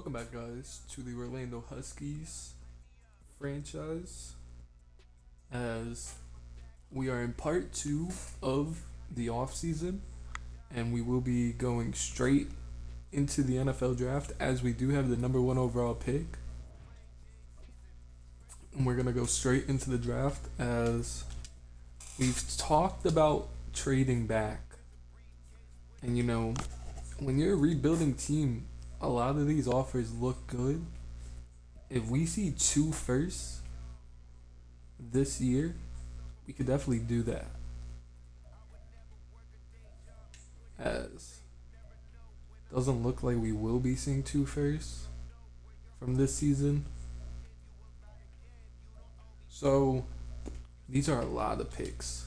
Welcome back, guys, to the Orlando Huskies franchise. As we are in part two of the offseason, and we will be going straight into the NFL draft as we do have the number one overall pick. And we're going to go straight into the draft as we've talked about trading back. And when you're a rebuilding team, a lot of these offers look good. If we see two firsts this year, we could definitely do that. As doesn't look like we will be seeing two firsts from this season. So these are a lot of picks.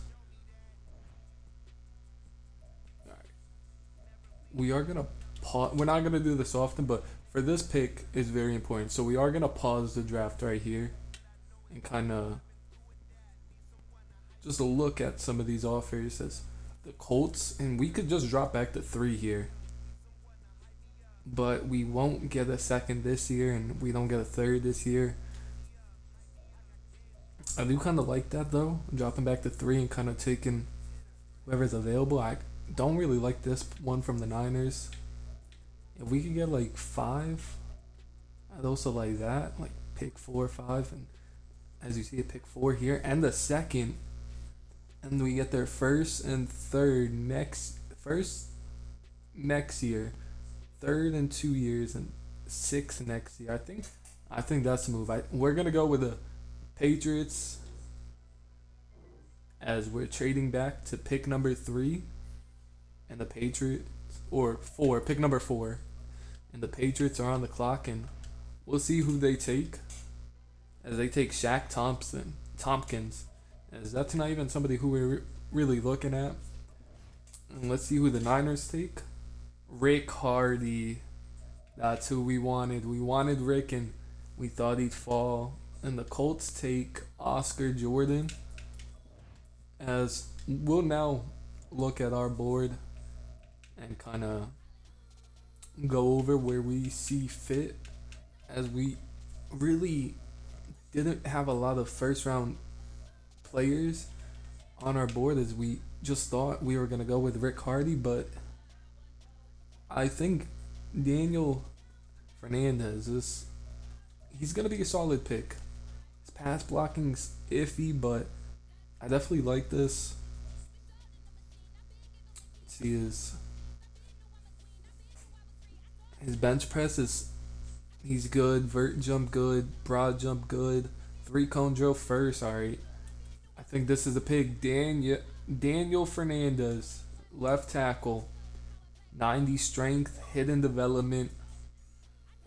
Alright. We are gonna pause. We're not gonna do this often, but for this pick is very important. So we are gonna pause the draft right here and kind of just look at some of these offers as the Colts, and we could just drop back to 3 here. But we won't get a second this year, and we don't get a third this year. I do kind of like that though, dropping back to 3 and kind of taking whoever's available. I don't really like this one from the Niners. If we could get like 5, I'd also like that, like pick 4 or 5, and as you see, a pick 4 here and the second, and we get their first and third next year, third in 2 years, and 6 next year. I think that's a move. We're gonna go with the Patriots as we're trading back to pick number 3, and the Patriots or 4, pick number 4, and the Patriots are on the clock, and we'll see who they take. As they take Shaq Tompkins, as that's not even somebody who we're really looking at. And let's see who the Niners take. Rick Hardy, that's who we wanted. We wanted Rick, and we thought he'd fall. And the Colts take Oscar Jordan. As we'll now look at our board and kind of go over where we see fit, as we really didn't have a lot of first round players on our board, as we just thought we were going to go with Rick Hardy, but I think Daniel Fernandez he's going to be a solid pick. His pass blocking's iffy, but I definitely like this. Let's see his bench press he's good, vert jump good, broad jump good, 3-cone drill first, alright. I think this is a pick. Daniel Fernandez, left tackle, 90 strength, hidden development,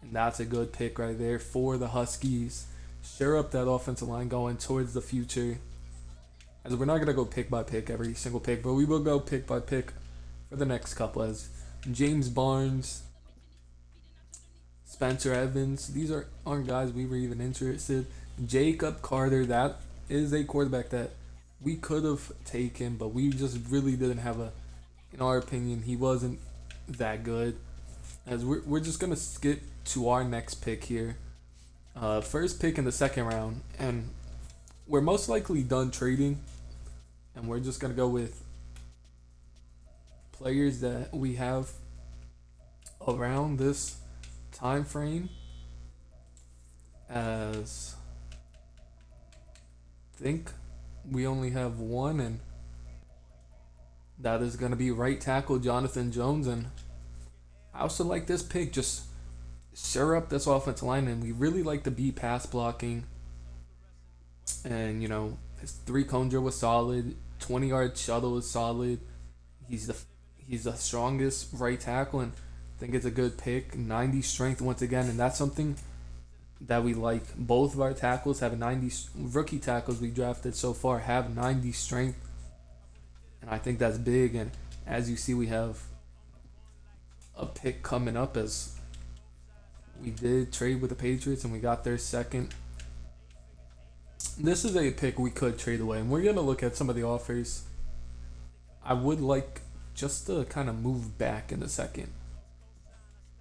and that's a good pick right there for the Huskies. Sure up that offensive line going towards the future. As we're not going to go pick by pick every single pick, but we will go pick by pick for the next couple. As James Barnes, Spencer Evans, these aren't guys we were even interested. Jacob Carter, that is a quarterback that we could have taken, but we just really didn't have in our opinion, he wasn't that good. As we're just going to skip to our next pick here. First pick in the second round, and we're most likely done trading, and we're just going to go with players that we have around this time frame. As I think we only have one, and that is going to be right tackle Jonathan Jones. And I also like this pick, just sure up this offensive line, and we really like the B pass blocking. And his 3-cone drill was solid, 20-yard shuttle was solid. He's the strongest right tackle, and I think it's a good pick. 90 strength once again, and that's something that we like. Both of our tackles have 90. Rookie tackles we drafted so far have 90 strength, and I think that's big. And as you see, we have a pick coming up, as we did trade with the Patriots and we got their second. This is a pick we could trade away, and we're going to look at some of the offers. I would like just to kind of move back in a second.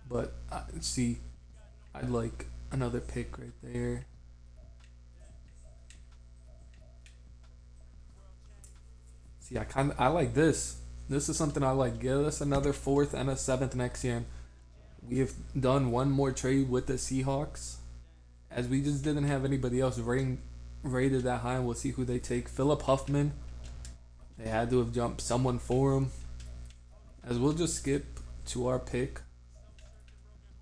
But see, I'd like another pick right there. See, I like this. This is something I like. Get us another fourth and a seventh next year. We have done one more trade with the Seahawks, as we just didn't have anybody else rated that high. And we'll see who they take. Philip Huffman. They had to have jumped someone for him. As we'll just skip to our pick,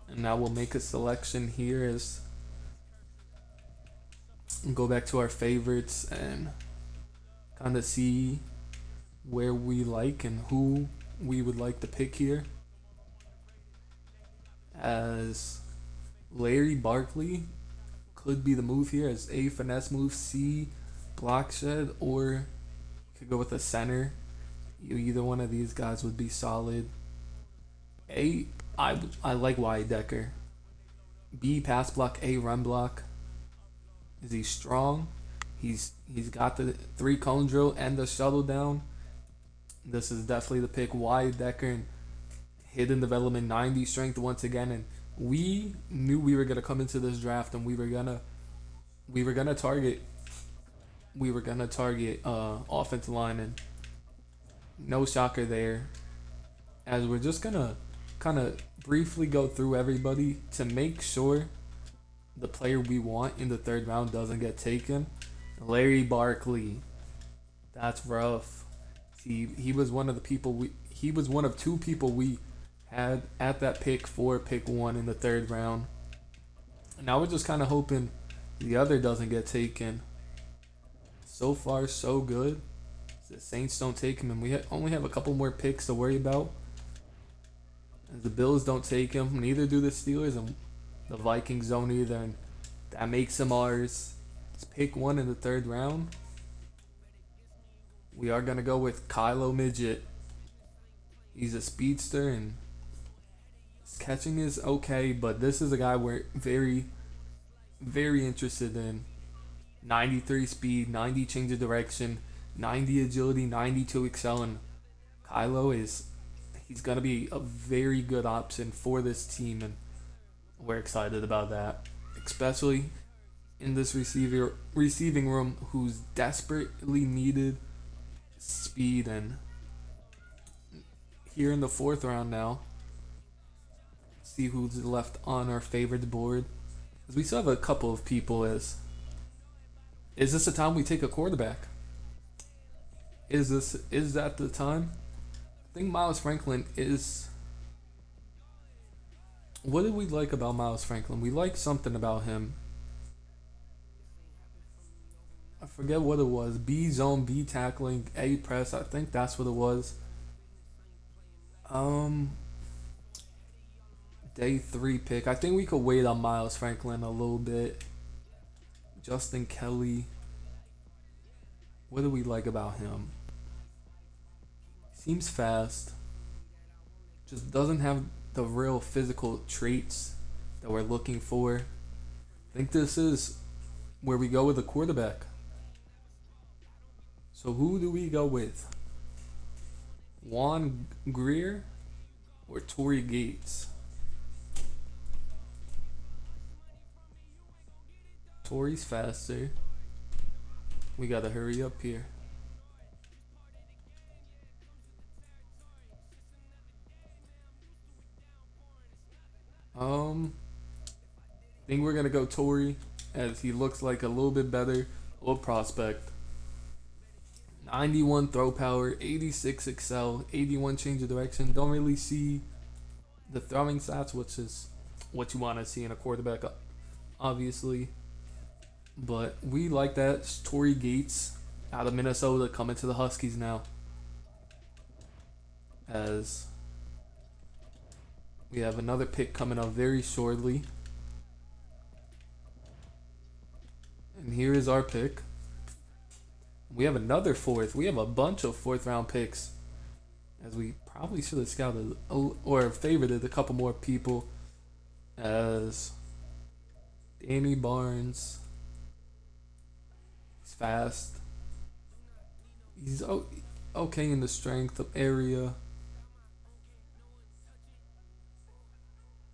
and now we'll make a selection here as go back to our favorites and kind of see where we like and who we would like to pick here. As Larry Barkley could be the move here as A, finesse move, C, block shed, or could go with a center. Either one of these guys would be solid. A, I like Wyatt Decker. B, pass block. A, run block. Is he strong? He's got the 3-cone drill and the shuttle down. This is definitely the pick. Wyatt Decker and hidden development, 90 strength once again. And we knew we were gonna come into this draft and we were gonna target offensive line, and no shocker there. As we're just gonna kind of briefly go through everybody to make sure the player we want in the third round doesn't get taken. Larry Barkley. That's rough. He was one of the people he was one of two people we had at that pick 1 in the third round. And now we're just kind of hoping the other doesn't get taken. So far, so good. The Saints don't take him, and we only have a couple more picks to worry about. As the Bills don't take him, neither do the Steelers, and the Vikings don't either, and that makes him ours. It's pick 1 in the third round. We are going to go with Kylo Midget. He's a speedster, and his catching is okay, but this is a guy we're very, very interested in. 93 speed, 90 change of direction, 90 agility, 92 excel, and Kylo he's going to be a very good option for this team, and we're excited about that, especially in this receiving room who's desperately needed speed. And here in the fourth round now, see who's left on our favorites board, because we still have a couple of people. Is this the time we take a quarterback? Is that the time? I think Miles Franklin is. What did we like about Miles Franklin? We liked something about him. I forget what it was. B zone, B tackling, A press. I think that's what it was. Day 3 pick. I think we could wait on Miles Franklin a little bit. Justin Kelly. What do we like about him? Seems fast. Just doesn't have the real physical traits that we're looking for. I think this is where we go with a quarterback. So who do we go with? Juan Greer or Torrey Gates? Torrey's faster. We gotta hurry up here. I think we're gonna go Torrey, as he looks like a little bit better of a prospect. 91 throw power, 86 excel, 81 change of direction. Don't really see the throwing stats, which is what you want to see in a quarterback, obviously. But we like that. It's Torrey Gates out of Minnesota coming to the Huskies now, as we have another pick coming up very shortly. And here is our pick. We have another fourth. We have a bunch of fourth round picks, as we probably should have scouted or favorited a couple more people, as Danny Barnes. He's fast. He's okay in the strength area.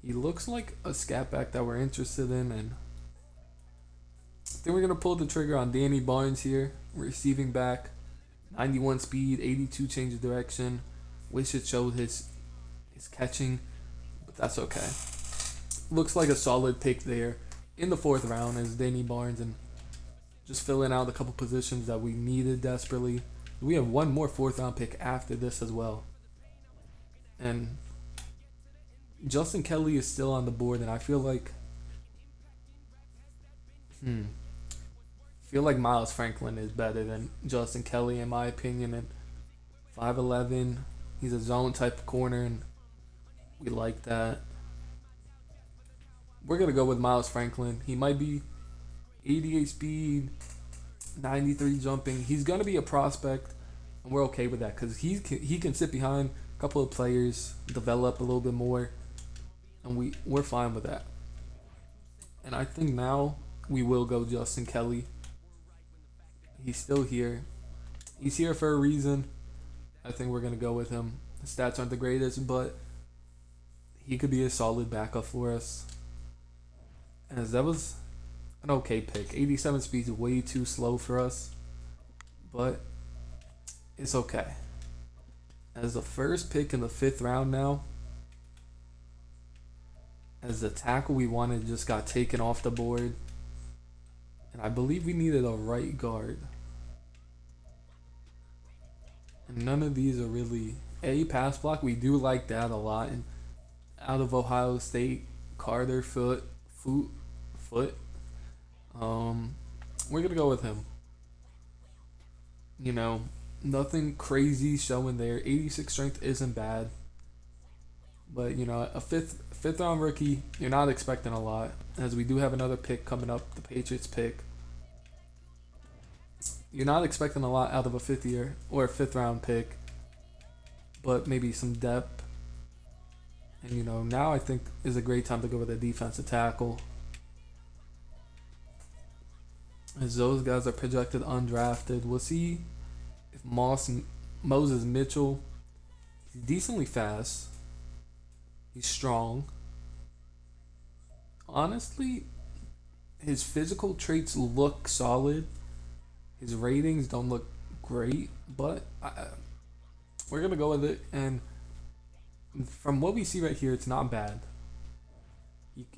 He looks like a scat back that we're interested in, and I think we're gonna pull the trigger on Danny Barnes here, receiving back, 91 speed, 82 change of direction. Wish it showed his catching, but that's okay. Looks like a solid pick there in the fourth round as Danny Barnes, and just filling out a couple positions that we needed desperately. We have one more fourth round pick after this as well. And Justin Kelly is still on the board, and I feel like Miles Franklin is better than Justin Kelly in my opinion. And 5'11", he's a zone type of corner, and we like that. We're gonna go with Miles Franklin. He might be 88 speed, 93 jumping. He's gonna be a prospect, and we're okay with that because he can sit behind a couple of players, develop a little bit more, and we're fine with that. And I think now we will go Justin Kelly. He's still here. He's here for a reason. I think we're gonna go with him. The stats aren't the greatest, but he could be a solid backup for us. As that was an okay pick. 87 speed is way too slow for us, but it's okay. As the first pick in the fifth round now, as the tackle we wanted just got taken off the board, and I believe we needed a right guard. And none of these are really a pass block. We do like that a lot. And out of Ohio State, Carter Foot. We're gonna go with him. You know, nothing crazy showing there. 86 strength isn't bad, but you know, a fifth round rookie, you're not expecting a lot. As we do have another pick coming up, the Patriots pick. You're not expecting a lot out of a fifth round pick, but maybe some depth. And you know, now I think is a great time to go with a defensive tackle, as those guys are projected undrafted. We'll see if Moses Mitchell, he's decently fast. He's strong. Honestly, his physical traits look solid. His ratings don't look great, but we're going to go with it. And from what we see right here, it's not bad.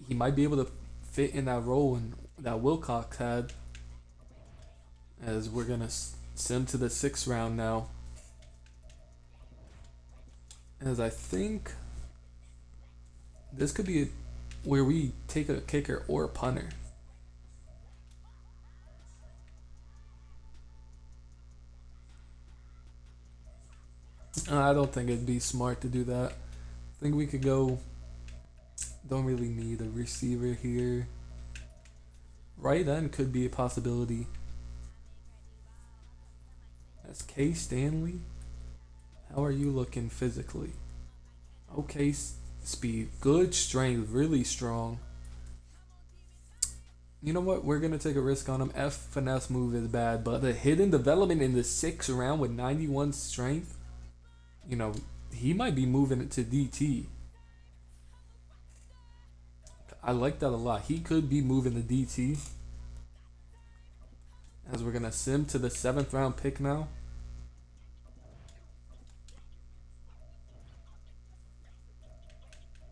He might be able to fit in that role that Wilcox had. As we're going to send to the sixth round now. As I think this could be where we take a kicker or a punter. I don't think it'd be smart to do that. I think we could go. Don't really need a receiver here. Right end could be a possibility. That's K. Stanley. How are you looking physically? Okay, speed. Good strength. Really strong. You know what? We're going to take a risk on him. F finesse move is bad, but the hidden development in the sixth round with 91 strength, you know, he might be moving it to DT. I like that a lot. He could be moving the DT. As we're going to sim to the seventh round pick now.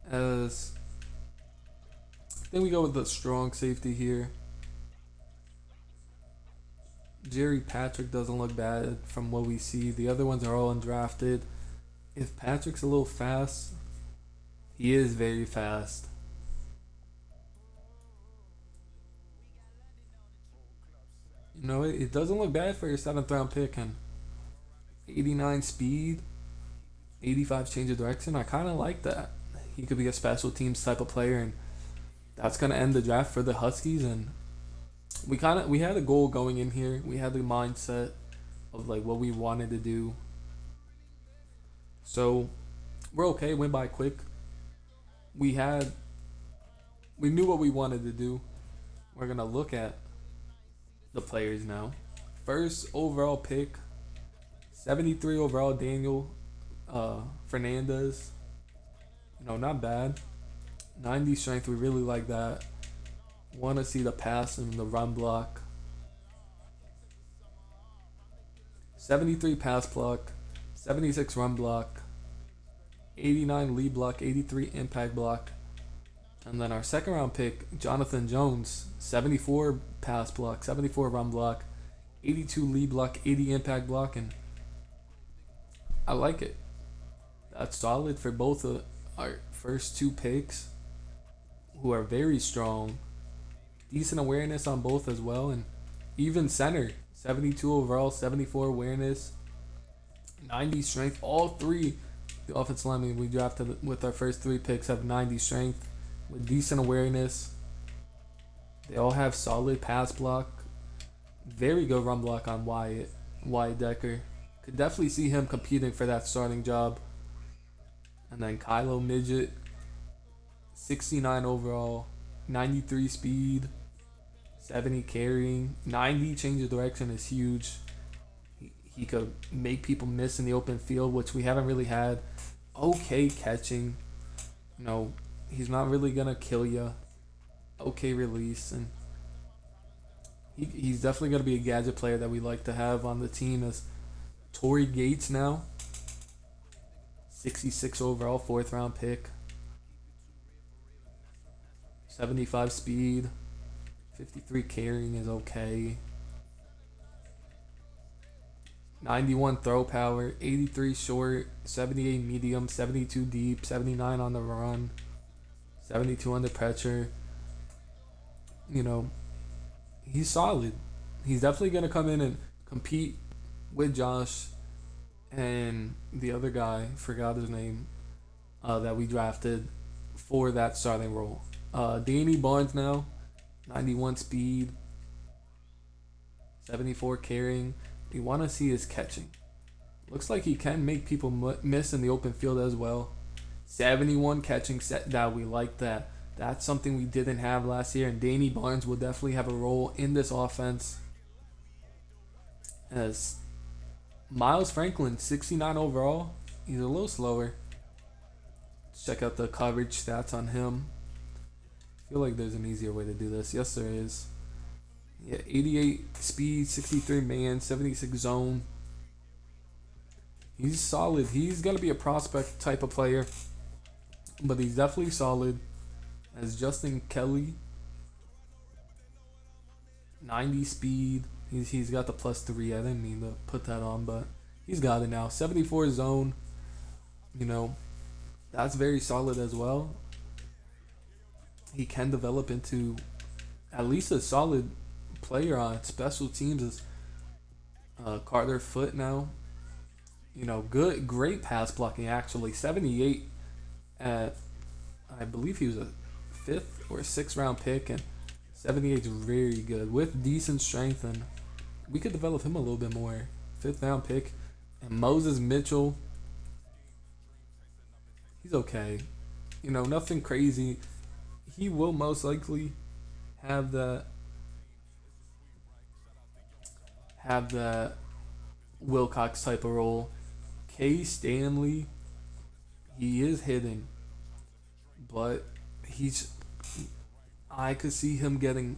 As then we go with the strong safety here. Jerry Patrick doesn't look bad from what we see. The other ones are all undrafted. If Patrick's a little fast, he is very fast. You know, it doesn't look bad for your seventh round pick. And 89 speed, 85 change of direction. I kind of like that. He could be a special teams type of player, and that's gonna end the draft for the Huskies. And we had a goal going in here. We had the mindset of like what we wanted to do. So we're okay. Went by quick. We knew what we wanted to do. We're gonna look at the players now. First overall pick, 73 overall, Daniel Fernandez. You know, not bad. 90 strength, we really like that. Want to see the pass and the run block. 73 pass block, 76 run block, 89 lead block, 83 impact block. And then our second round pick, Jonathan Jones, 74 pass block, 74 run block, 82 lead block, 80 impact block, and I like it. That's solid for both of our first two picks, who are very strong. Decent awareness on both as well, and even center, 72 overall, 74 awareness, 90 strength. All three, the offensive linemen we drafted with our first three picks have 90 strength with decent awareness. They all have solid pass block. Very good run block on Wyatt Decker. Could definitely see him competing for that starting job. And then Kylo Midget, 69 overall, 93 speed, 70 carrying, 90 change of direction is huge. He could make people miss in the open field, which we haven't really had. Okay catching. He's not really going to kill you. Okay release. And he's definitely going to be a gadget player that we like to have on the team. As Torrey Gates now, 66 overall, 4th round pick, 75 speed, 53 carrying is okay, 91 throw power, 83 short, 78 medium, 72 deep, 79 on the run, 72 under pressure. He's solid. He's definitely going to come in and compete with Josh and the other guy, forgot his name, that we drafted for that starting role. Danny Barnes now, 91 speed, 74 carrying. We want to see his catching. Looks like he can make people miss in the open field as well. 71 catching set that we like that. That's something we didn't have last year, and Danny Barnes will definitely have a role in this offense. As Miles Franklin, 69 overall. He's a little slower. Let's check out the coverage stats on him. I feel like there's an easier way to do this. Yes, there is. Yeah, 88 speed, 63 man, 76 zone. He's solid. He's going to be a prospect type of player, but he's definitely solid. As Justin Kelly, 90 speed. He's got the +3. I didn't mean to put that on, but he's got it now. 74 zone. That's very solid as well. He can develop into at least a solid player on special teams. As Carter Foote now. Great pass blocking actually. 78 at, I believe he was a 5th or 6th round pick, and 78 is very good with decent strength, and we could develop him a little bit more. 5th round pick. And Moses Mitchell, he's okay. Nothing crazy. He will most likely have that Wilcox type of role. K. Stanley, he is hitting, but I could see him getting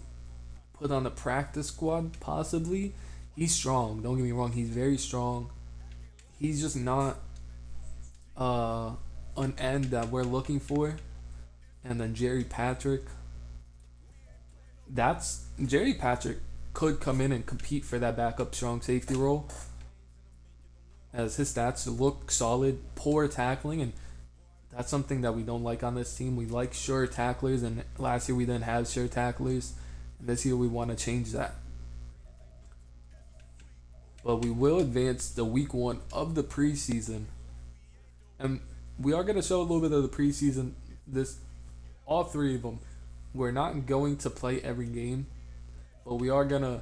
put on the practice squad possibly. He's strong, don't get me wrong, he's very strong. He's just not an end that we're looking for. And then Jerry Patrick could come in and compete for that backup strong safety role, as his stats look solid. Poor tackling, and that's something that we don't like on this team. We like sure tacklers, and last year we didn't have sure tacklers. And this year we want to change that. But we will advance to week 1 of the preseason. And we are going to show a little bit of the preseason. All 3 of them. We're not going to play every game, but we are going to,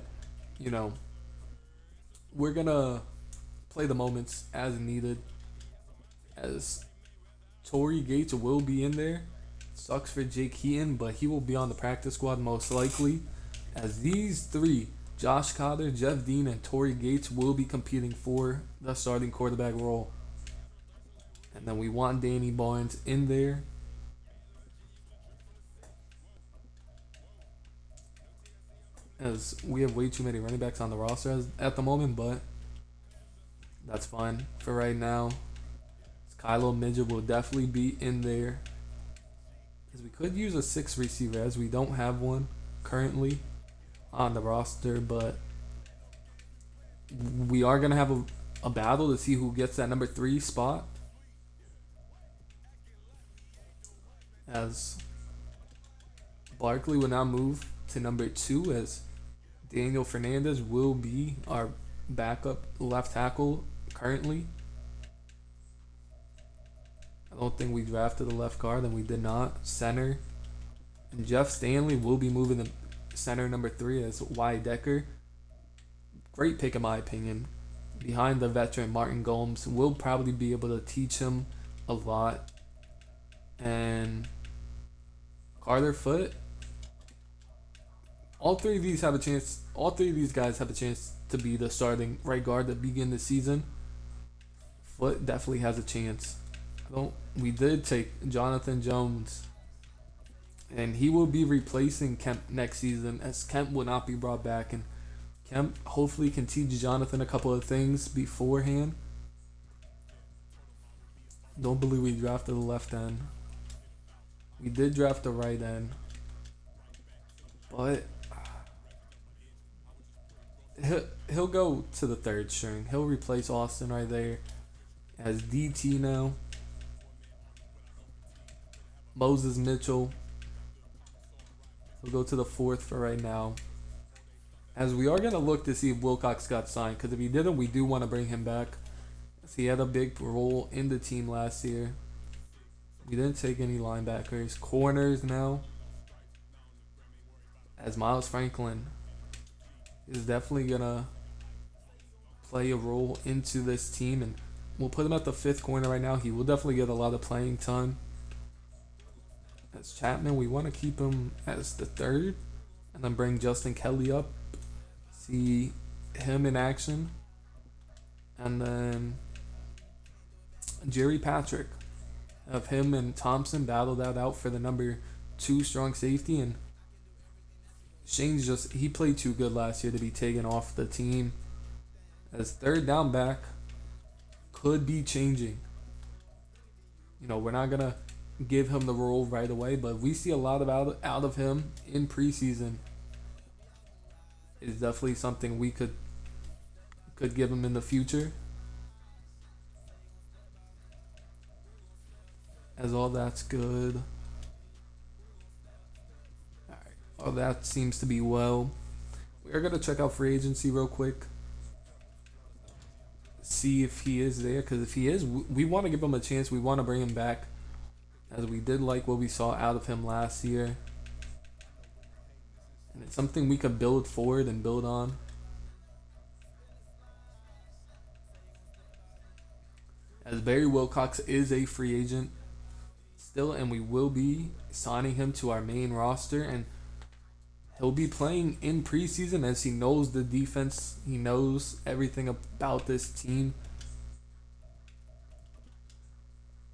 we're going to play the moments as needed. As Torrey Gates will be in there. Sucks for Jake Heaton, but he will be on the practice squad most likely. As these 3, Josh Cotter, Jeff Dean, and Torrey Gates, will be competing for the starting quarterback role. And then we want Danny Barnes in there. as we have way too many running backs on the roster at the moment, but that's fine for right now. Kylo Midget will definitely be in there, as we could use a 6 receiver, as we don't have one currently on the roster, but we are going to have a battle to see who gets that number 3 spot, as Barkley will now move to number 2, as Daniel Fernandez will be our backup left tackle currently. I don't think we drafted a left guard, and we did not. Center. And Jeff Stanley will be moving to center number 3 as Y. Decker. Great pick in my opinion. Behind the veteran Martin Gomes. Will probably be able to teach him a lot. And Carter Foote. All three of these guys have a chance to be the starting right guard to begin the season. Foote definitely has a chance. We did take Jonathan Jones, and he will be replacing Kemp next season, as Kemp will not be brought back, and Kemp hopefully can teach Jonathan a couple of things beforehand. Don't believe we drafted the left end. We did draft the right end, but he'll go to the 3rd string. He'll replace Austin right there as DT now. Moses Mitchell will go to the 4th for right now, as we are going to look to see if Wilcox got signed, because if he didn't, we do want to bring him back, as he had a big role in the team last year. We didn't take any linebackers. Corners now, as Miles Franklin is definitely going to play a role into this team, and we'll put him at the 5th corner right now. He will definitely get a lot of playing time. As Chapman, we want to keep him as the 3rd, and then bring Justin Kelly up, see him in action, and then Jerry Patrick, have him and Thompson battle that out for the number 2 strong safety. And Shane's he played too good last year to be taken off the team, as 3rd down back could be changing. We're not gonna give him the role right away, but we see a lot out of him in preseason. Is definitely something we could give him in the future, as all that's good. Alright, all that seems to be well. We are gonna check out free agency real quick, see if he is there, because if he is, we want to give him a chance. We want to bring him back, as we did like what we saw out of him last year, and it's something we could build forward and build on. As Barry Wilcox is a free agent still, and we will be signing him to our main roster, and he'll be playing in preseason, as he knows the defense. He knows everything about this team,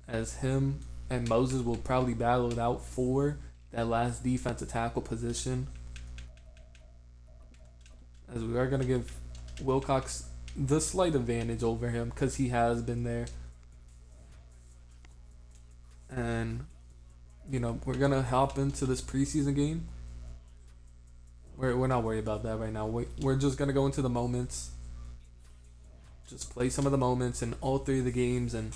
as him and Moses will probably battle it out for that last defensive tackle position, as we are going to give Wilcox the slight advantage over him, because he has been there. And we're going to hop into this preseason game. We're not worried about that right now. We're just going to go into the moments, just play some of the moments in all 3 of the games, and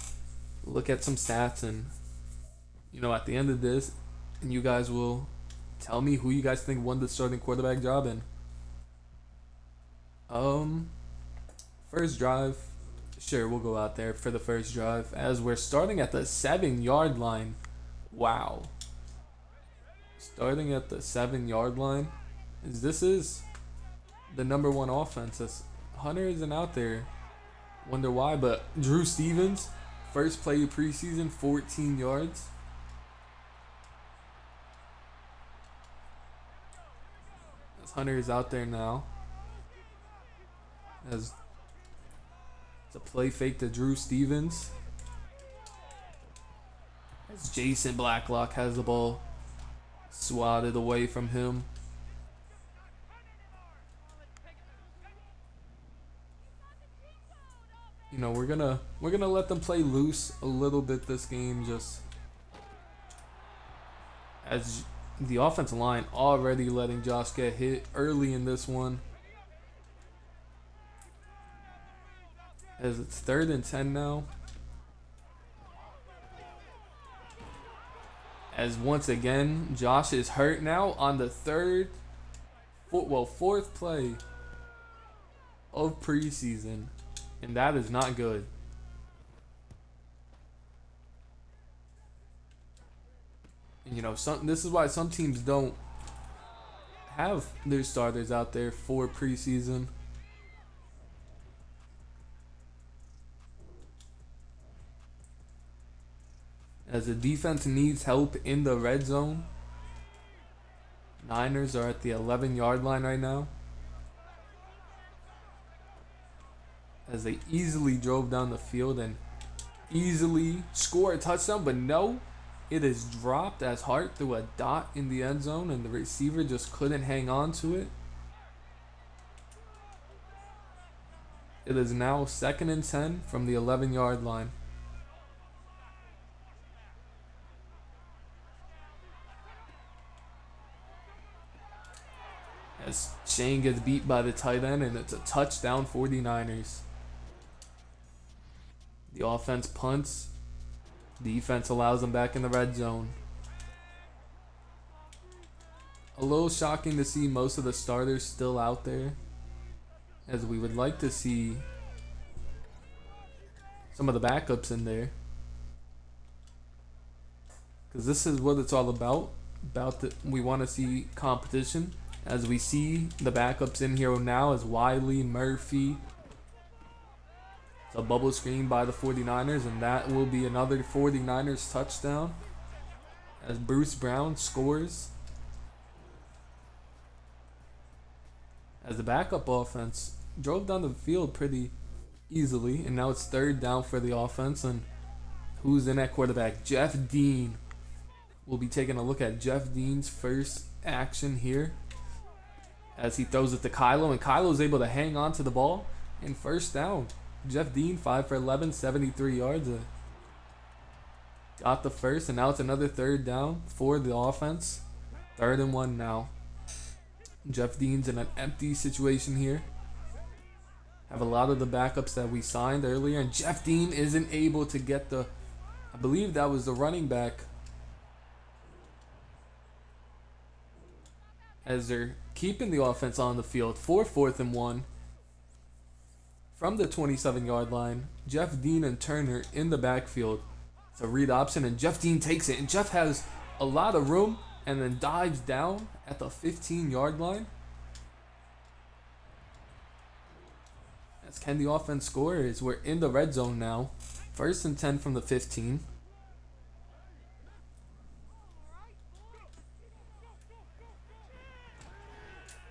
look at some stats. And at the end of this, and you guys will tell me who you guys think won the starting quarterback job. And first drive, sure, we'll go out there for the first drive, as we're starting at the 7-yard line. Wow, starting at the 7-yard line, as this is the number 1 offense. As Hunter isn't out there, wonder why, but Drew Stevens, first play of preseason, 14 yards. Hunter is out there now, as it's a play fake to Drew Stevens, as Jason Blacklock has the ball swatted away from him. You know, we're gonna let them play loose a little bit this game, just as the offensive line already letting Josh get hit early in this one. As it's 3rd and 10 now. As once again, Josh is hurt now on the fourth play of preseason. And that is not good. And you know, this is why some teams don't have their starters out there for preseason. As the defense needs help in the red zone. Niners are at the 11-yard line right now. As they easily drove down the field and easily score a touchdown, but no, it is dropped as Hart threw a dot in the end zone and the receiver just couldn't hang on to it. It is now 2nd and 10 from the 11-yard line. As Shane gets beat by the tight end and it's a touchdown 49ers. The offense punts. Defense allows them back in the red zone. A little shocking to see most of the starters still out there, as we would like to see some of the backups in there. Because this is what it's all about. We want to see competition. As we see the backups in here now as Wiley, Murphy. It's a bubble screen by the 49ers, and that will be another 49ers touchdown as Bruce Brown scores. As the backup offense drove down the field pretty easily, and now it's 3rd down for the offense. And who's in at quarterback? Jeff Dean. We'll be taking a look at Jeff Dean's first action here, as he throws it to Kylo, and Kylo's able to hang on to the ball and 1st down. Jeff Dean, 5 for 11, 73 yards. Got the first, and now it's another 3rd down for the offense. 3rd and 1 now. Jeff Dean's in an empty situation here. Have a lot of the backups that we signed earlier, and Jeff Dean isn't able to get I believe that was the running back. As they're keeping the offense on the field for 4th and 1. From the 27-yard line, Jeff Dean and Turner in the backfield. It's a read option, and Jeff Dean takes it. And Jeff has a lot of room and then dives down at the 15-yard line. As can the offense score? As we're in the red zone now. 1st and 10 from the 15.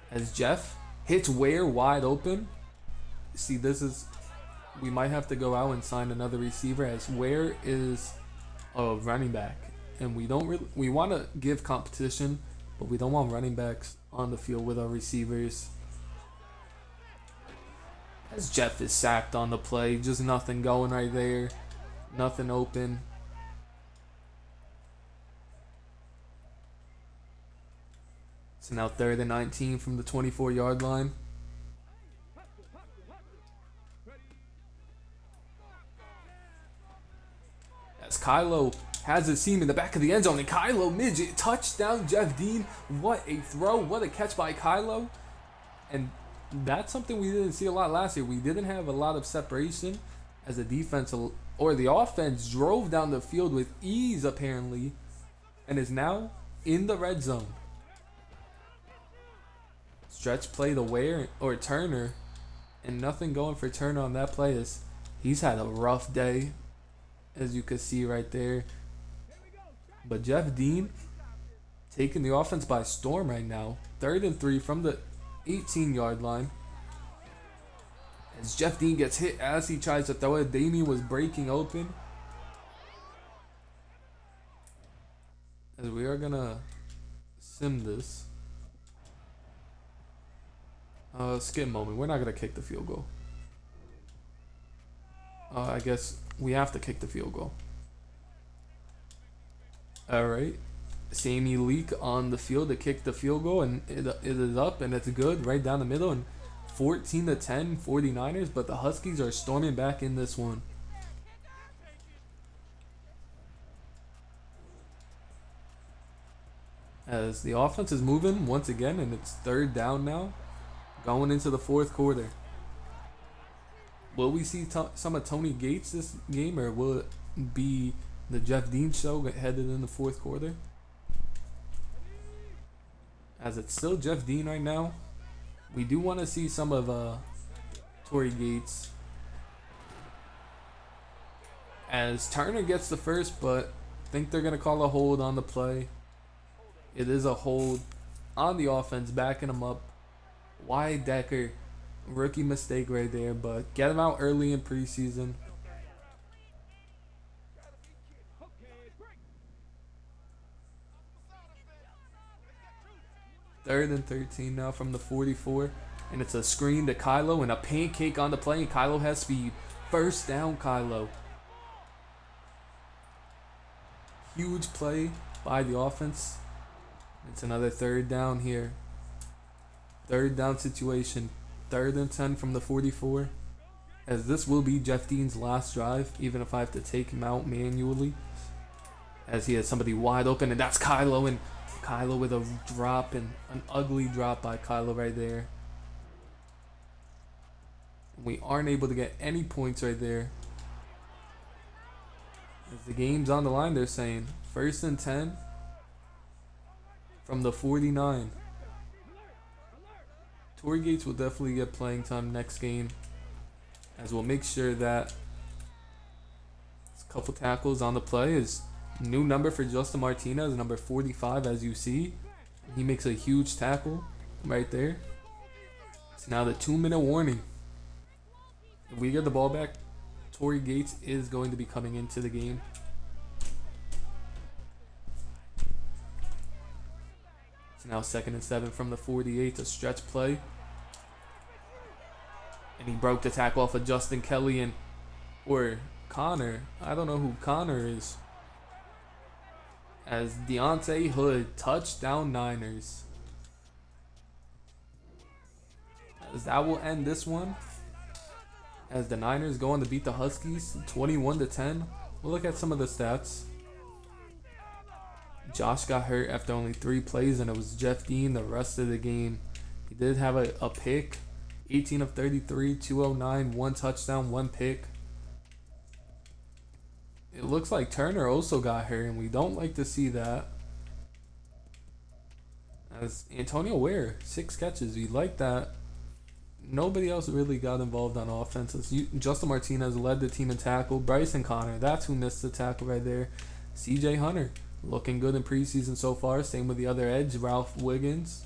As Jeff hits Ware wide open. See, we might have to go out and sign another receiver, as Ware is a running back, and we want to give competition, but we don't want running backs on the field with our receivers. As Jeff is sacked on the play, just nothing going right there, nothing open. So now 3rd and 19 from the 24-yard line. As Kylo has his seam in the back of the end zone, and Kylo midget touchdown Jeff Dean. What a throw, what a catch by Kylo. And that's something we didn't see a lot last year. We didn't have a lot of separation, as the defense or the offense drove down the field with ease apparently, and is now in the red zone. Stretch play to Ware or Turner, and nothing going for Turner on that play, as he's had a rough day, as you can see right there. But Jeff Dean taking the offense by storm right now. 3rd and 3 from the 18-yard line. As Jeff Dean gets hit as he tries to throw it. Damien was breaking open. As we are going to sim this. Skip moment. We're not going to kick the field goal. I guess we have to kick the field goal. All right. Sammy Leak on the field to kick the field goal, and it is up, and it's good right down the middle, and 14 to 10 49ers, but the Huskies are storming back in this one. As the offense is moving once again, and it's third down now, going into the fourth quarter. Will we see some of Tony Gates this game, or will it be the Jeff Dean show headed in the fourth quarter? As it's still Jeff Dean right now, we do want to see some of Tory Gates. As Turner gets the first, but I think they're going to call a hold on the play. It is a hold on the offense, backing him up. Why Decker? Rookie mistake right there, but get him out early in preseason. Third and 13 now from the 44. And it's a screen to Kylo and a pancake on the play, and Kylo has speed. First down, Kylo. Huge play by the offense. It's another third down here. Third down situation. Third and 10 from the 44. As this will be Jeff Dean's last drive, even if I have to take him out manually. As he has somebody wide open, and that's Kylo, and Kylo with a drop, and an ugly drop by Kylo right there. We aren't able to get any points right there. As the game's on the line, they're saying first and 10 from the 49. Tory Gates will definitely get playing time next game, as we'll make sure that a couple tackles on the play is new number for Justin Martinez, number 45, as you see. He makes a huge tackle right there. So now the 2-minute warning. If we get the ball back, Tory Gates is going to be coming into the game. So now 2nd and 7 from the 48, a stretch play. And he broke the tackle off of Justin Kelly or Connor. I don't know who Connor is. As Deontay Hood, touchdown Niners. As that will end this one. As the Niners go on to beat the Huskies 21 to 10. We'll look at some of the stats. Josh got hurt after only 3 plays, and it was Jeff Dean the rest of the game. He did have a pick. 18 of 33, 209, 1 touchdown, 1 pick. It looks like Turner also got hurt, and we don't like to see that. As Antonio Ware, 6 catches. We like that. Nobody else really got involved on offense. Justin Martinez led the team in tackle. Bryson Connor, that's who missed the tackle right there. CJ Hunter, looking good in preseason so far. Same with the other edge, Ralph Wiggins.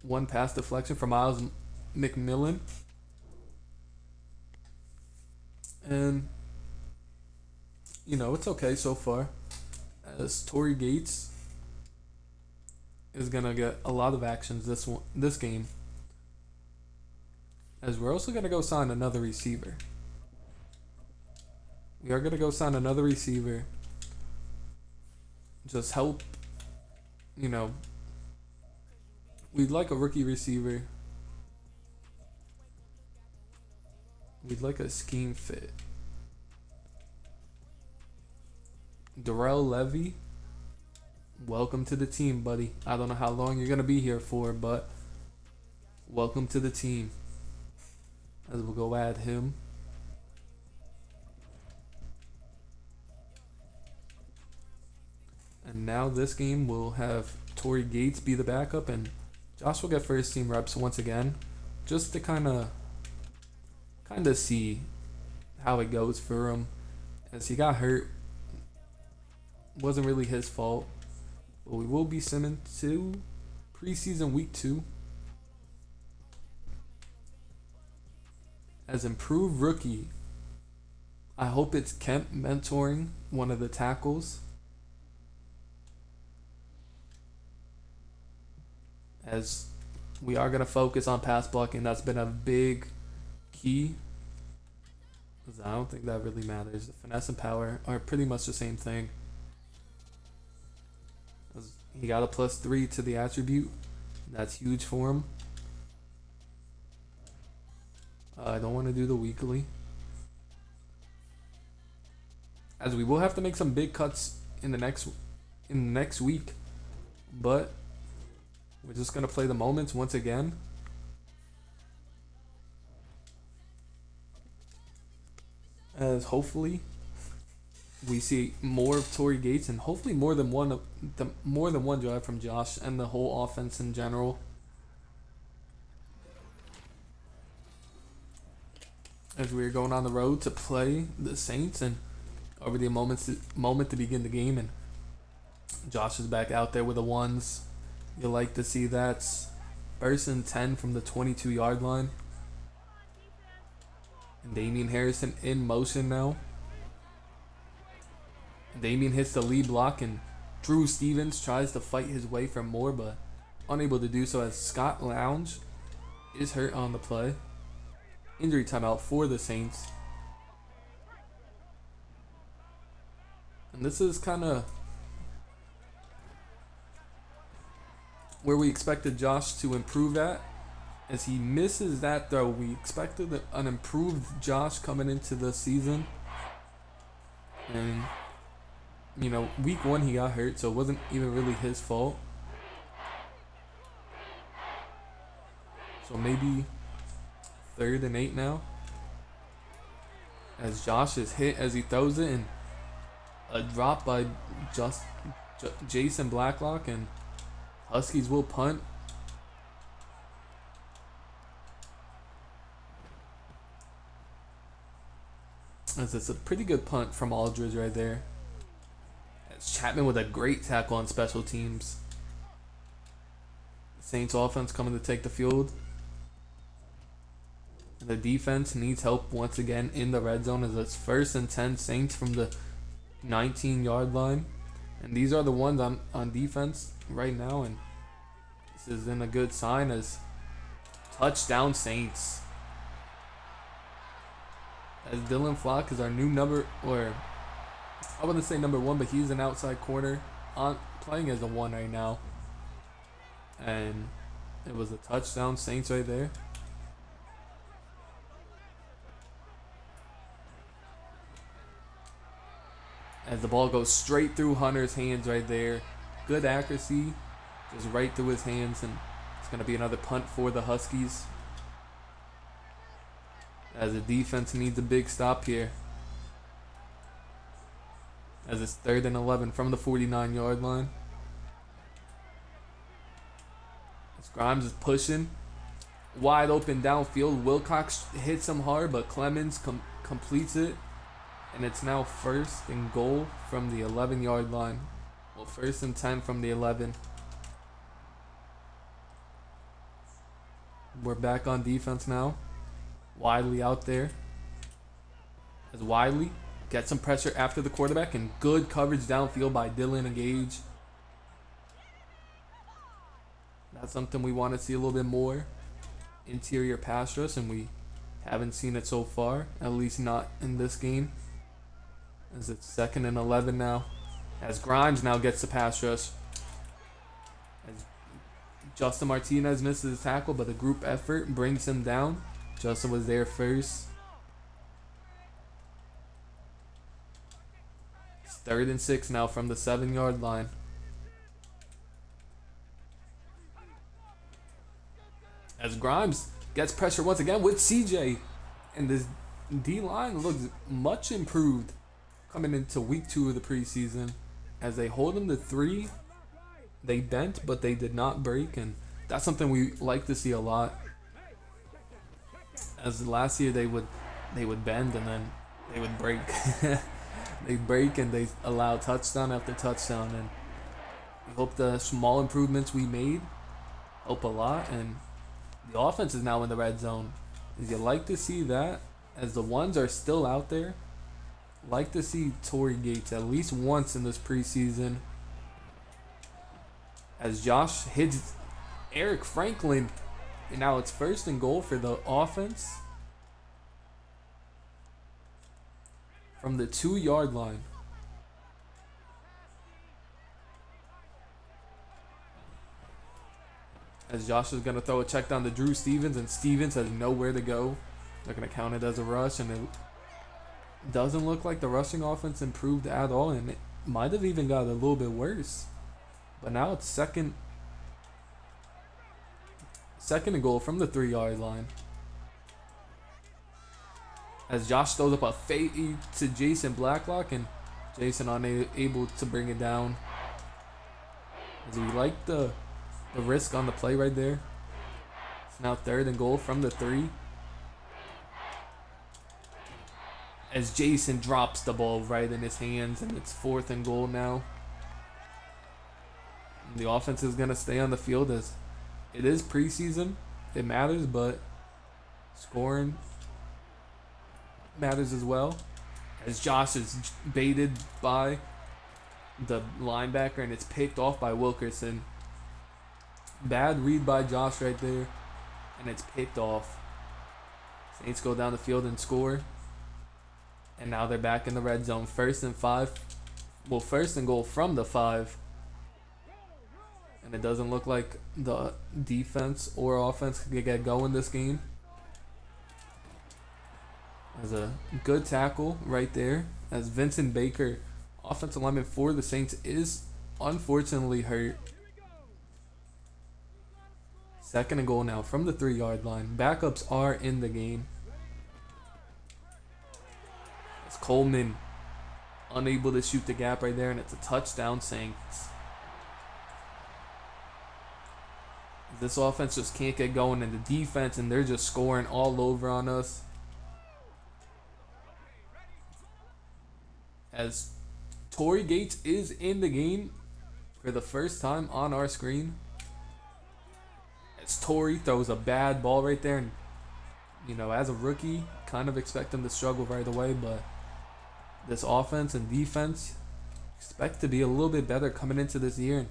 1 pass deflection from Miles McMillan. And, it's okay so far. As Tory Gates is going to get a lot of actions this game. As we're also going to go sign another receiver. We are going to go sign another receiver. Just help, we'd like a rookie receiver. We'd like a scheme fit. Darrell Levy, welcome to the team, buddy. I don't know how long you're going to be here for, but welcome to the team. As we'll go add him. And now this game will have Tory Gates be the backup, and Josh will get first team reps once again, just to kind of see how it goes for him, as he got hurt. Wasn't really his fault, but we will be sending to preseason week 2 as improved rookie. I hope it's Kemp mentoring one of the tackles. As we are going to focus on pass blocking. That's been a big key I don't think that really matters. The finesse and power are pretty much the same thing. He got a +3 to the attribute. That's huge for him. I don't want to do the weekly, as we will have to make some big cuts in the next week. But we're just gonna play the moments once again. As hopefully we see more of Tory Gates and hopefully more than one drive from Josh and the whole offense in general. As we're going on the road to play the Saints, and over the moment to begin the game, and Josh is back out there with the ones. You'll like to see that. 1st and 10 from the 22-yard line. And Damian Harrison in motion now. Damian hits the lead block, and Drew Stevens tries to fight his way for more, but unable to do so as Scott Lounge is hurt on the play. Injury timeout for the Saints. And this is kind of where we expected Josh to improve at, as he misses that throw. We expected an improved Josh coming into the season. And, you know, week 1 he got hurt, so it wasn't even really his fault. So maybe 3rd and 8 now, as Josh is hit as he throws it, and a drop by Jason Blacklock, and Huskies will punt. As it's a pretty good punt from Aldridge right there. As Chapman with a great tackle on special teams. Saints offense coming to take the field. And the defense needs help once again in the red zone, as it's 1st and 10 Saints from the 19-yard line. And these are the ones on defense right now, and this isn't a good sign, as touchdown Saints. As Dylan Flock is our new number, or I wouldn't say number 1, but he's an outside corner playing as a 1 right now. And it was a touchdown Saints right there. As the ball goes straight through Hunter's hands right there. Good accuracy, just right through his hands, and it's going to be another punt for the Huskies, as the defense needs a big stop here. As it's 3rd and 11 from the 49-yard line. As Grimes is pushing. Wide open downfield. Wilcox hits him hard, but Clemens completes it. And it's now 1st and goal from the 11-yard line. Well, 1st and 10 from the 11. We're back on defense now. Wiley out there. As Wiley gets some pressure after the quarterback, and good coverage downfield by Dylan Gage. That's something we want to see a little bit more. Interior pass rush, and we haven't seen it so far, at least not in this game. As it's 2nd and 11 now. As Grimes now gets the pass rush. As Justin Martinez misses his tackle, but the group effort brings him down. Justin was there first. It's 3rd and 6 now from the 7-yard line. As Grimes gets pressure once again with CJ. And this D-line looks much improved coming into week 2 of the preseason. As they hold them to 3. They bent, but they did not break. And that's something we like to see a lot. As last year they would bend and then they would break. They break and they allow touchdown after touchdown, and we hope the small improvements we made help a lot. And the offense is now in the red zone. As you like to see that, as the ones are still out there. Like to see Tory Gates at least once in this preseason. As Josh hits Eric Franklin. And now it's 1st and goal for the offense. from the 2-yard line. As Josh is going to throw a check down to Drew Stevens, and Stevens has nowhere to go. They're going to count it as a rush, and it doesn't look like the rushing offense improved at all, and it might have even got a little bit worse. But now it's second and goal from the 3-yard line. As Josh throws up a fade to Jason Blacklock, and Jason unable to bring it down. As we like the risk on the play right there. It's now 3rd and goal from the 3. As Jason drops the ball right in his hands, and it's 4th and goal now. And the offense is going to stay on the field as it is preseason. It matters, but scoring matters as well. As Josh is baited by the linebacker, and it's picked off by Wilkerson. Bad read by Josh right there, and it's picked off. Saints go down the field and score. And now they're back in the red zone. 1st and 5. Well, 1st and goal from the 5. And it doesn't look like the defense or offense can get going this game. There's a good tackle right there. As Vincent Baker, offensive lineman for the Saints, is unfortunately hurt. 2nd and goal now from the 3-yard line. Backups are in the game. As Coleman unable to shoot the gap right there, and it's a touchdown, Saints. This offense just can't get going in the defense, and they're just scoring all over on us. As Torrey Gates is in the game for the first time on our screen. As Torrey throws a bad ball right there, and as a rookie, kind of expect him to struggle right away, but this offense and defense expect to be a little bit better coming into this year. And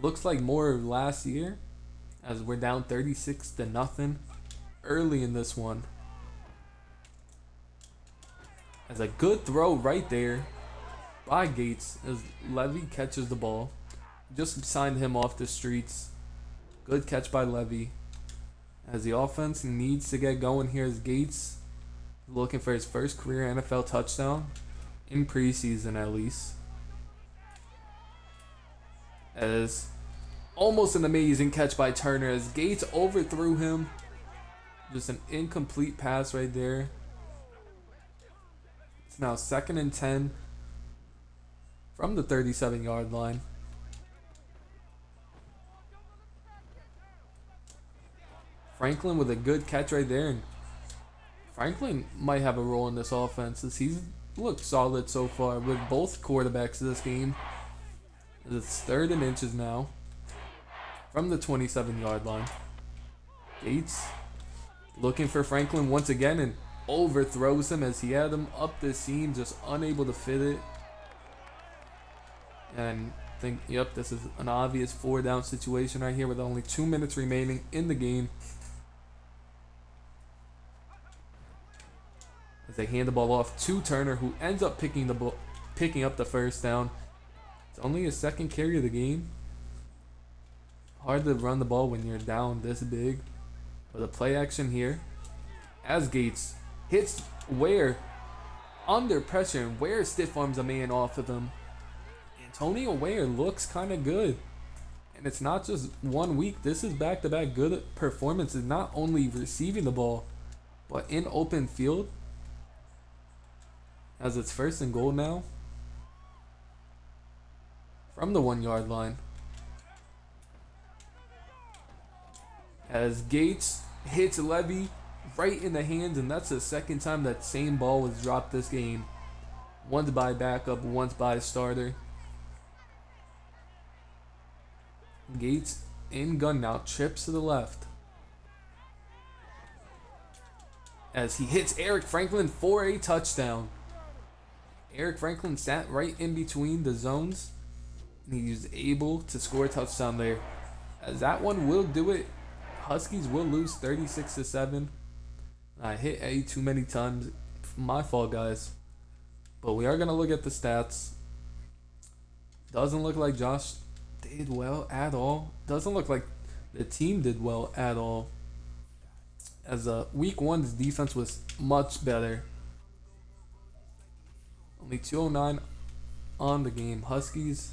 looks like more last year, as we're down 36-0 early in this one. As a good throw right there by Gates, as Levy catches the ball. Just signed him off the streets. Good catch by Levy. As the offense needs to get going here, as Gates looking for his first career NFL touchdown in preseason at least. As almost an amazing catch by Turner, as Gates overthrew him. Just an incomplete pass right there. It's now 2nd and 10 from the 37-yard line. Franklin with a good catch right there. And Franklin might have a role in this offense, as he's looked solid so far with both quarterbacks this game. It's 3rd and inches now from the 27-yard line. Gates looking for Franklin once again, and overthrows him as he had him up the seam, just unable to fit it. And I think, this is an obvious 4-down situation right here with only 2 minutes remaining in the game. As they hand the ball off to Turner, who ends up picking up the 1st down. It's only his 2nd carry of the game. Hard to run the ball when you're down this big. But a play action here, as Gates hits Ware under pressure, and Ware stiff arms a man off of him. Antonio Ware looks kind of good. And it's not just 1 week. This is back-to-back good performances, not only receiving the ball, but in open field. As it's 1st and goal now from the 1-yard line. As Gates hits Levy right in the hands, and that's the 2nd time that same ball was dropped this game. Once by backup, once by starter. Gates in gun now, trips to the left. As he hits Eric Franklin for a touchdown. Eric Franklin sat right in between the zones, and he was able to score a touchdown there. As that one will do it. Huskies will lose 36-7. I hit A too many times. My fault, guys. But we are going to look at the stats. Doesn't look like Josh did well at all. Doesn't look like the team did well at all. As week one's defense was much better. Only 209 on the game. Huskies.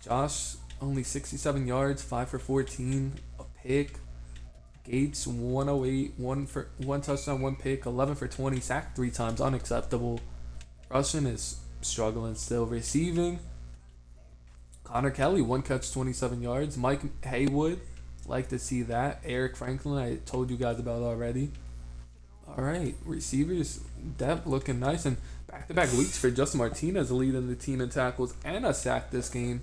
Josh only 67 yards, 5 for 14, a pick. Gates 108, one touchdown, one pick, 11 for 20, sacked 3 times, unacceptable. Rushing is struggling still. Receiving, Connor Kelly, 1 catch, 27 yards. Mike Haywood, like to see that. Eric Franklin, I told you guys about already. All right, receivers, depth looking nice, and back-to-back weeks for Justin Martinez leading the team in tackles and a sack this game.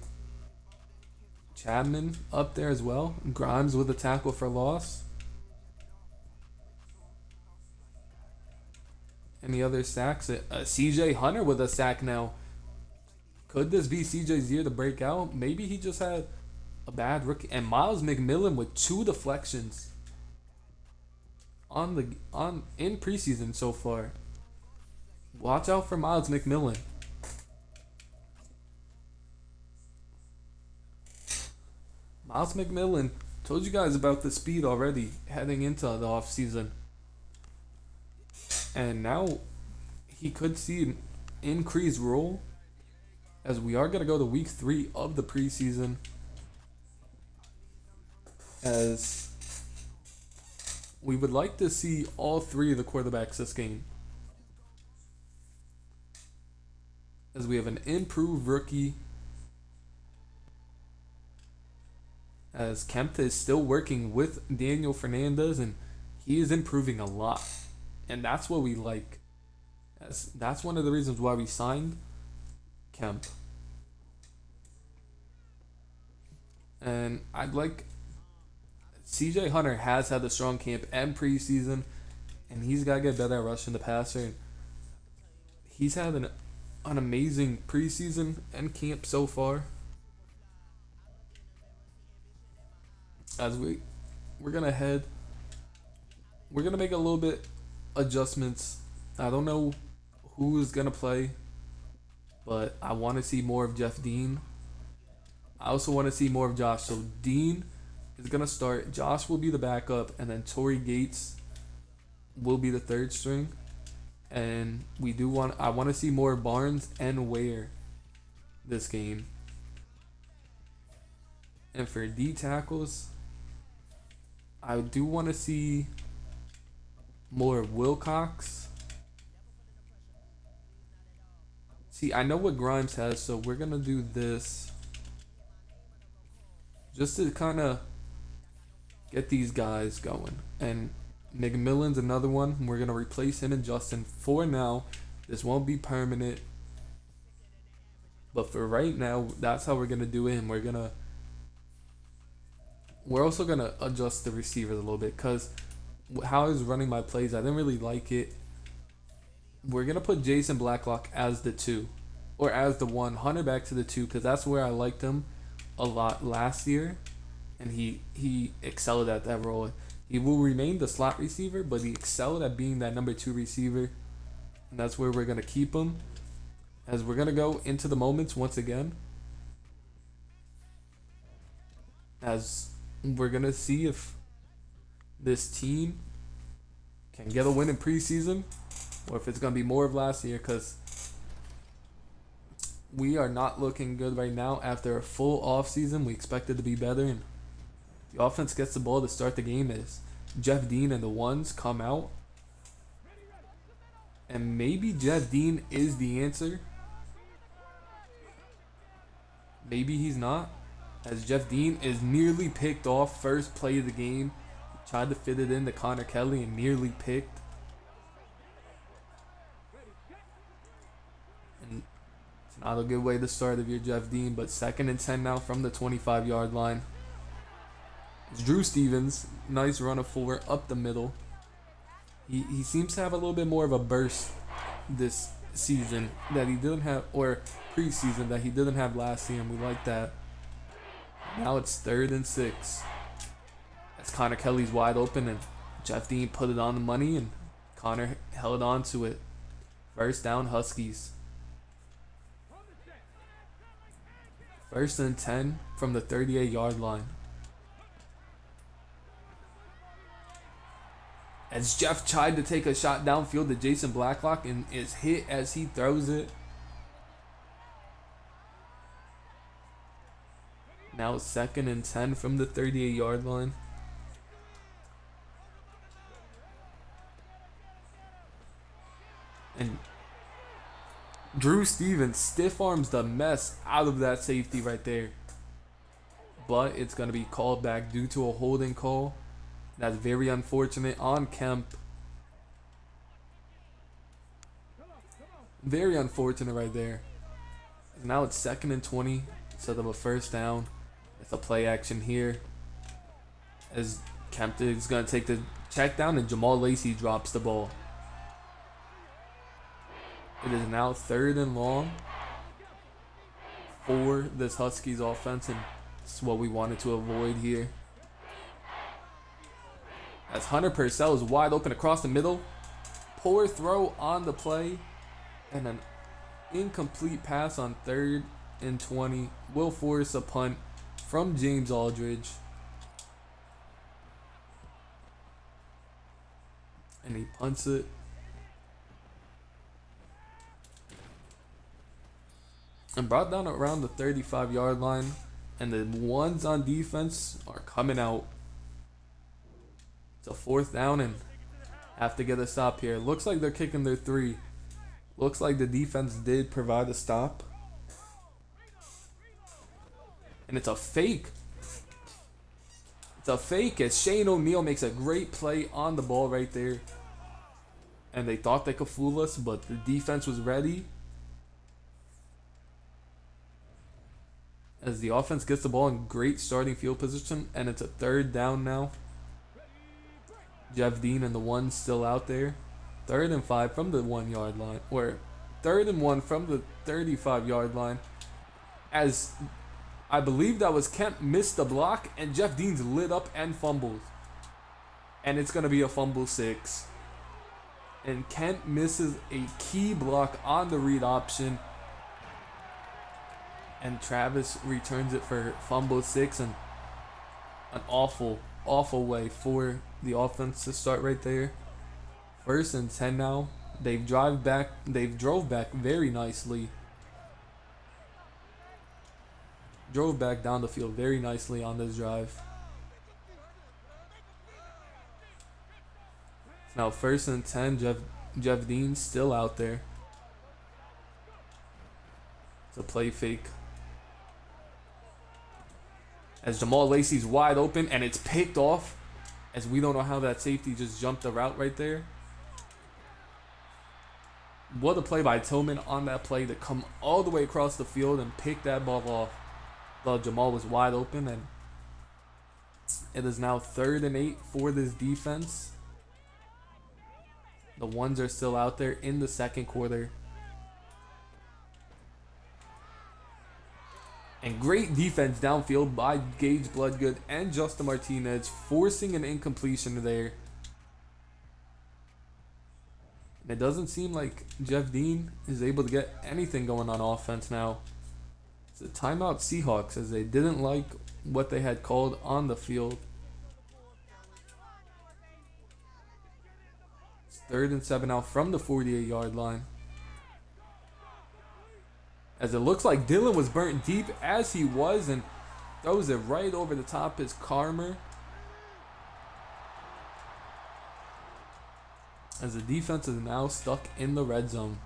Chapman up there as well. Grimes with a tackle for loss. Any other sacks? CJ Hunter with a sack now. Could this be CJ's year to break out? Maybe he just had a bad rookie. And Miles McMillan with 2 deflections in preseason so far. Watch out for Miles McMillan. Miles McMillan, told you guys about the speed already heading into the offseason. And now he could see an increased role as we are going to go to week 3 of the preseason. As we would like to see all 3 of the quarterbacks this game. As we have an improved rookie. As Kempta is still working with Daniel Fernandez and he is improving a lot. And that's what we like. That's one of the reasons why we signed Kemp. And I'd like... CJ Hunter has had a strong camp and preseason. And he's got to get better at rushing the passer. And he's had an amazing preseason and camp so far. As we're going to head... We're going to make a little bit adjustments. I don't know who is going to play, but I want to see more of Jeff Dean. I also want to see more of Josh. So Dean is going to start. Josh will be the backup, and then Torrey Gates will be the 3rd string. And I want to see more Barnes and Ware this game. And for D tackles, I do want to see more Wilcox. See, I know what Grimes has, so we're going to do this. Just to kind of get these guys going. And McMillan's another one. We're going to replace him and Justin for now. This won't be permanent. But for right now, that's how we're going to do it. And we're also going to adjust the receivers a little bit. Because how I was running my plays, I didn't really like it. We're going to put Jason Blacklock as the 2. Or as the 1. Hunter back to the 2. Because that's where I liked him a lot last year. And he excelled at that role. He will remain the slot receiver, but he excelled at being that number 2 receiver. And that's where we're going to keep him. As we're going to go into the moments once again. As we're going to see if this team can get a win in preseason, or if it's going to be more of last year, because we are not looking good right now. After a full offseason, we expect it to be better, and the offense gets the ball to start the game as Jeff Dean and the ones come out. And maybe Jeff Dean is the answer. Maybe he's not, as Jeff Dean is nearly picked off first play of the game. Tried to fit it in to Connor Kelly and nearly picked. And it's not a good way to start if you're Jeff Dean, but 2nd and 10 now from the 25-yard line. It's Drew Stevens. Nice run of 4 up the middle. He seems to have a little bit more of a burst this season that he didn't have, or preseason that he didn't have last year, and we like that. Now it's 3rd and 6. As Connor Kelly's wide open and Jeff Dean put it on the money and Connor held on to it First down, Huskies. 1st and 10 from the 38-yard line. As Jeff tried to take a shot downfield to Jason Blacklock and is hit as he throws it. Now 2nd and 10 from the 38-yard line. And Drew Stevens stiff arms the mess out of that safety right there. But it's going to be called back due to a holding call. That's very unfortunate on Kemp. Very unfortunate right there. Now it's 2nd and 20 instead of a first down. It's a play action here. As Kemp is going to take the check down and Jamal Lacey drops the ball. It is now 3rd and long for this Huskies offense, and it's what we wanted to avoid here. As Hunter Purcell is wide open across the middle. Poor throw on the play. And an incomplete pass on 3rd and 20 will force a punt from James Aldridge. And he punts it. And brought down around the 35-yard line. And the ones on defense are coming out. It's a 4th down and have to get a stop here. Looks like they're kicking their 3. Looks like the defense did provide a stop. And it's a fake. It's a fake as Shane O'Neal makes a great play on the ball right there. And they thought they could fool us, but the defense was ready. As the offense gets the ball in great starting field position, and it's a 3rd down now. Jeff Dean and the one still out there. 3rd and 5 from the 1-yard line. Or 3rd and 1 from the 35-yard line. As I believe that was Kemp missed the block and Jeff Dean's lit up and fumbles. And it's going to be a fumble 6. And Kemp misses a key block on the read option. And Travis returns it for fumble 6, and an awful way for the offense to start right there. 1st and 10 now. They've drove back very nicely. Drove back down the field very nicely on this drive. Now 1st and 10, Jeff Dean still out there. It's a play fake. As Jamal Lacey's wide open and it's picked off. As we don't know how that safety just jumped the route right there. What a play by Tillman on that play to come all the way across the field and pick that ball off. While Jamal was wide open, and it is now 3rd and 8 for this defense. The ones are still out there in the 2nd quarter. And great defense downfield by Gage Bloodgood and Justin Martinez, forcing an incompletion there. And it doesn't seem like Jeff Dean is able to get anything going on offense now. It's a timeout Seahawks, as they didn't like what they had called on the field. It's 3rd and 7 now from the 48-yard line. As it looks like Dylan was burnt deep, as he was, and throws it right over the top is Carmer. As the defense is now stuck in the red zone.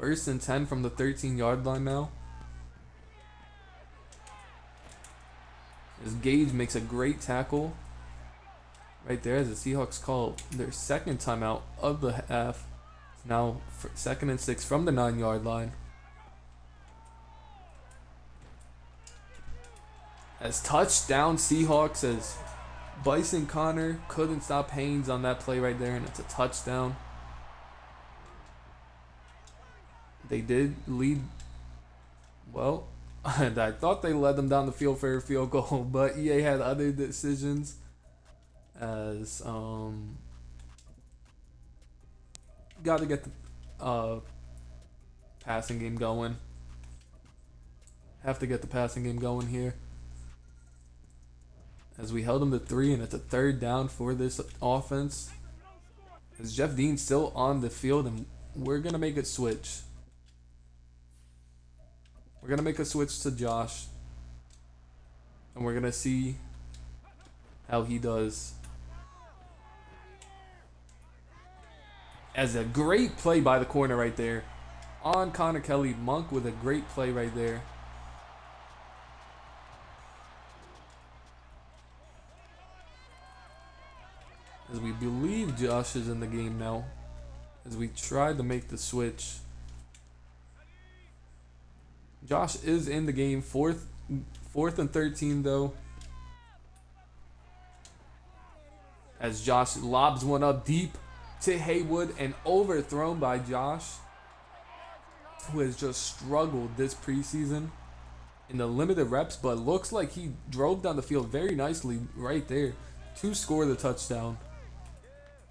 1st and 10 from the 13-yard line now. As Gage makes a great tackle right there, as the Seahawks call their 2nd timeout of the half. Now 2nd and 6 from the 9-yard line. As touchdown Seahawks, as Bison Connor couldn't stop Haynes on that play right there, and it's a touchdown. They did lead. Well, and I thought they led them down the field for a field goal, but EA had other decisions. As Got to get the passing game going. Have to get the passing game going here. As we held them to 3, and it's a third down for this offense. As Jeff Dean's still on the field, and we're going to make a switch. We're going to make a switch to Josh. And we're going to see how he does. As a great play by the corner right there. On Connor Kelly. Monk with a great play right there. As we believe Josh is in the game now. As we try to make the switch. Josh is in the game. Fourth and 13 though. As Josh lobs one up deep to Haywood and overthrown by Josh, who has just struggled this preseason in the limited reps, but looks like he drove down the field very nicely right there to score the touchdown.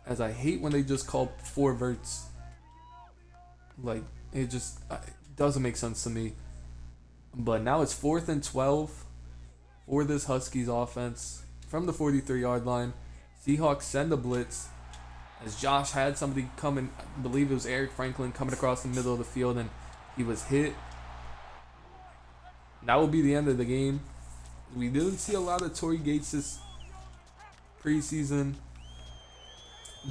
As I hate when they just call 4 verts. Like, it just doesn't make sense to me. But now it's 4th and 12 for this Huskies offense from the 43-yard line. Seahawks send a blitz as Josh had somebody coming, I believe it was Eric Franklin, coming across the middle of the field, and he was hit. That will be the end of the game. We didn't see a lot of Torrey Gates this preseason.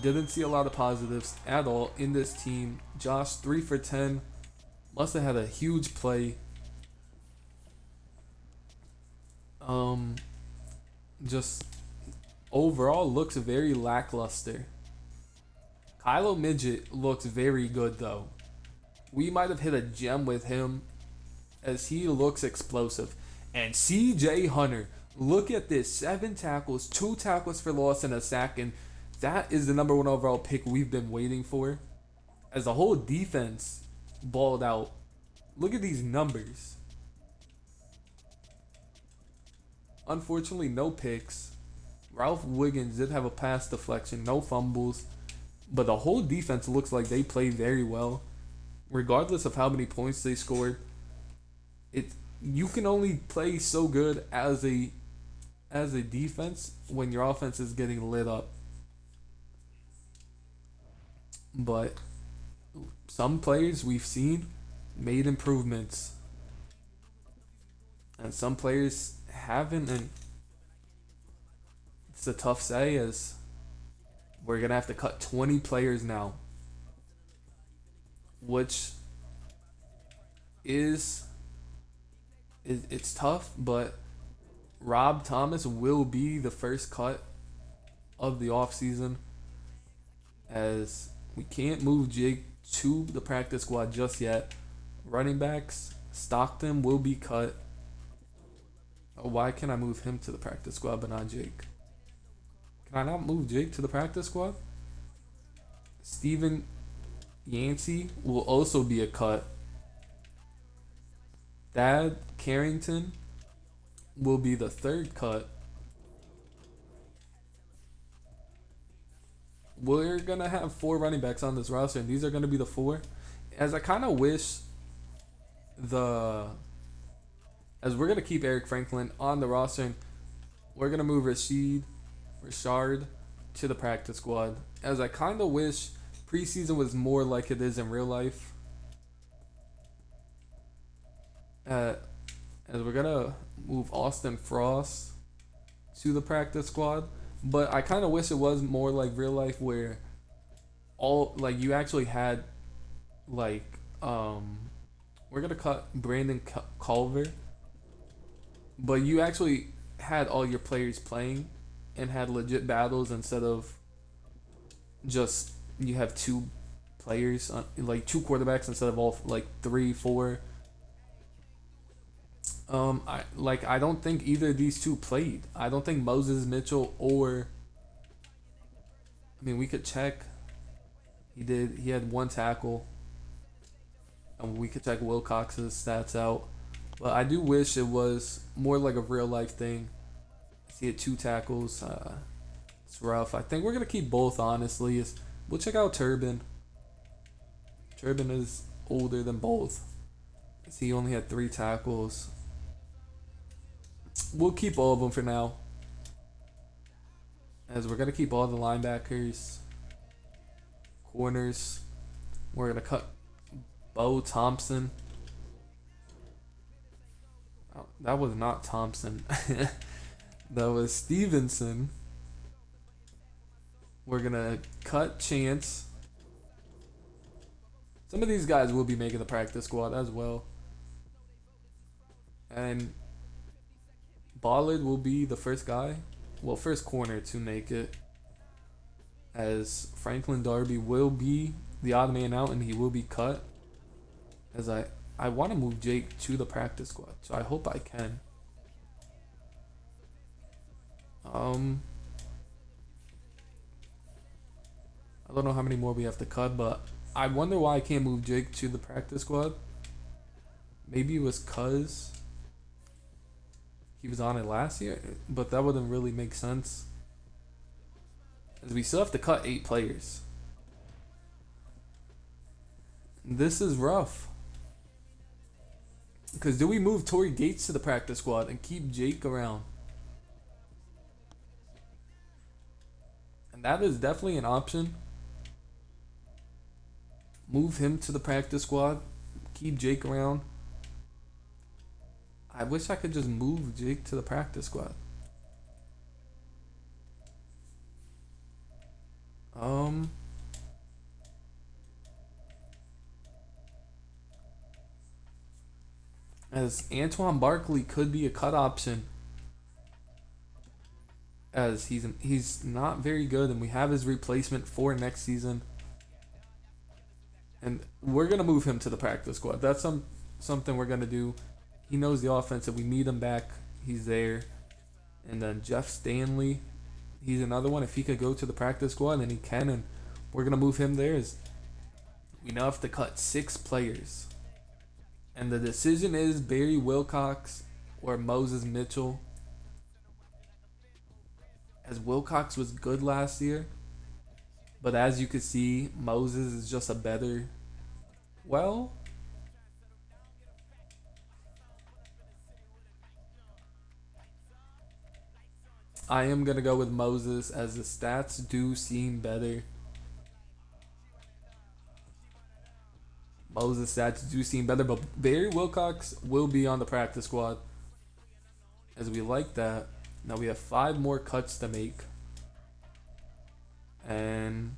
Didn't see a lot of positives at all in this team. Josh, 3 for 10. Must have had a huge play. Just overall looks very lackluster. Kylo Midget looks very good though. We might have hit a gem with him as he looks explosive. And CJ Hunter, look at this. 7 tackles, 2 tackles for loss, and a sack. And that is the number 1 overall pick we've been waiting for. As the whole defense balled out. Look at these numbers. Unfortunately, no picks. Ralph Wiggins did have a pass deflection, no fumbles. But the whole defense looks like they played very well. Regardless of how many points they scored. You can only play so good as a defense when your offense is getting lit up. But some players we've seen made improvements. And some players haven't, and it's a tough say as we're going to have to cut 20 players now. Which it's tough, but Rob Thomas will be the first cut of the offseason, as we can't move Jake to the practice squad just yet. Running backs, Stockton will be cut. Oh, why can I move him to the practice squad but not Jake? Can I not move Jake to the practice squad? Steven Yancey will also be a cut. Thad Carrington will be the 3rd cut. We're going to have 4 running backs on this roster, and these are going to be the 4. As I kind of wish as we're going to keep Eric Franklin on the roster, and we're going to move Rashard to the practice squad. As I kind of wish preseason was more like it is in real life. As we're going to move Austin Frost to the practice squad. But I kind of wish it was more like real life, where you actually had we're going to cut Brandon Culver. But you actually had all your players playing and had legit battles, instead of just you have 2 players, 2 quarterbacks instead of all 3, 4. I don't think either of these 2 played. I don't think Moses Mitchell we could check. He had 1 tackle. And we could check Wilcox's stats out. But I do wish it was more like a real life thing. He had 2 tackles. It's rough. I think we're going to keep both, honestly. We'll check out Turbin. Turbin is older than both. He only had 3 tackles. We'll keep all of them for now, as we're gonna keep all the linebackers, corners. We're gonna cut Bo Thompson. Oh, that was not Thompson. That was Stevenson. We're gonna cut Chance. Some of these guys will be making the practice squad as well. And Ballard will be the first guy, well, first corner to make it. As Franklin Darby will be the odd man out and he will be cut. As I want to move Jake to the practice squad, so I hope I can. I don't know how many more we have to cut, but I wonder why I can't move Jake to the practice squad. Maybe it was cause he was on it last year, but that wouldn't really make sense. As we still have to cut 8 players. This is rough. Because do we move Tory Gates to the practice squad and keep Jake around? And that is definitely an option. Move him to the practice squad. Keep Jake around. I wish I could just move Jake to the practice squad. As Antoine Barkley could be a cut option. As he's not very good, and we have his replacement for next season. And we're gonna move him to the practice squad. That's something we're gonna do. He knows the offense. If we need him back, he's there. And then Jeff Stanley, he's another one. If he could go to the practice squad, then he can, and we're gonna move him there. We now have to cut 6 players, and the decision is Barry Wilcox or Moses Mitchell. As Wilcox was good last year, but as you can see, Moses is just a better. Well, I am going to go with Moses, as the stats do seem better. Moses' stats do seem better, but Barry Wilcox will be on the practice squad, as we like that. Now we have 5 more cuts to make. And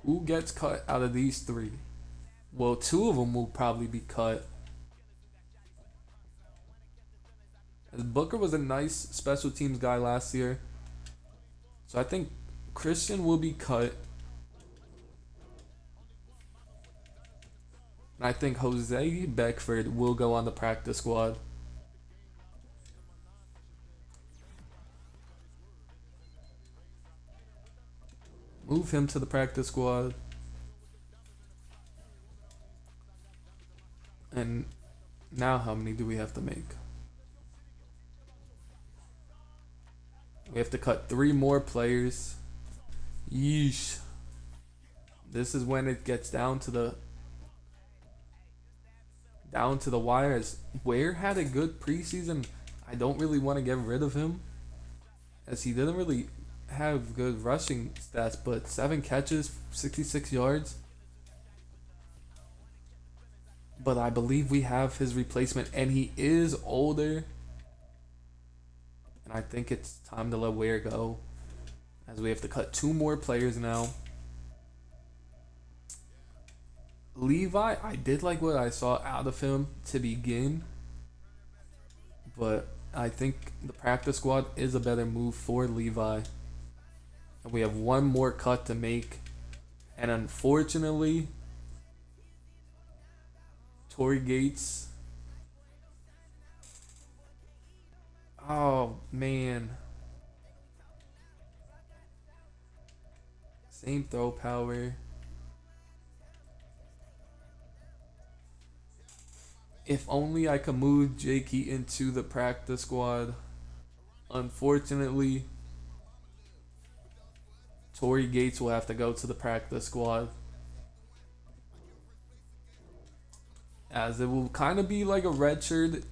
who gets cut out of these 3? Well, 2 of them will probably be cut. As Booker was a nice special teams guy last year. So I think Christian will be cut. And I think Jose Beckford will go on the practice squad. Move him to the practice squad. And now how many do we have to make? We have to cut 3 more players. Yeesh. This is when it gets down to the wires. Ware had a good preseason. I don't really want to get rid of him, as he didn't really have good rushing stats, but 7 catches, 66 yards. But I believe we have his replacement, and he is older. And I think it's time to let Ware go, as we have to cut 2 more players now. Levi, I did like what I saw out of him to begin, but I think the practice squad is a better move for Levi. And we have 1 more cut to make. And unfortunately, Tory Gates. Oh, man. Same throw power. If only I could move Jake into the practice squad. Unfortunately, Tory Gates will have to go to the practice squad. as it will kind of be like a redshirt,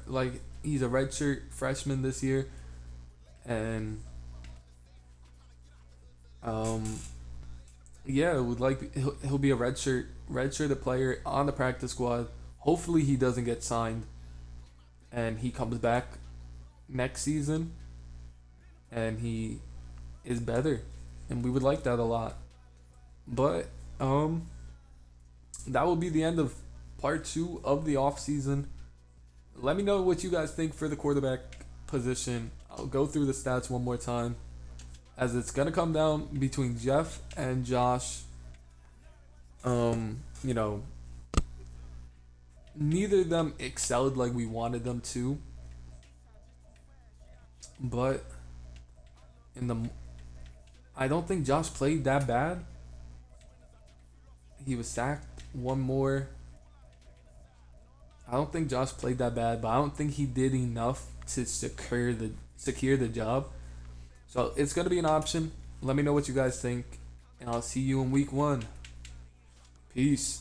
like he's a redshirt freshman this year, and um, yeah, it would like he'll be a redshirted player on the practice squad. Hopefully, he doesn't get signed, and he comes back next season, and he is better, and we would like that a lot. But that will be the end of part two of the off season. Let me know what you guys think for the quarterback position. I'll go through the stats one more time, as it's gonna come down between Jeff and Josh. You know, neither of them excelled like we wanted them to, but in the I don't think Josh played that bad. He was sacked one more. I don't think Josh played that bad, but I don't think he did enough to secure the job. So it's gonna be an option. Let me know what you guys think, and I'll see you in week one. Peace.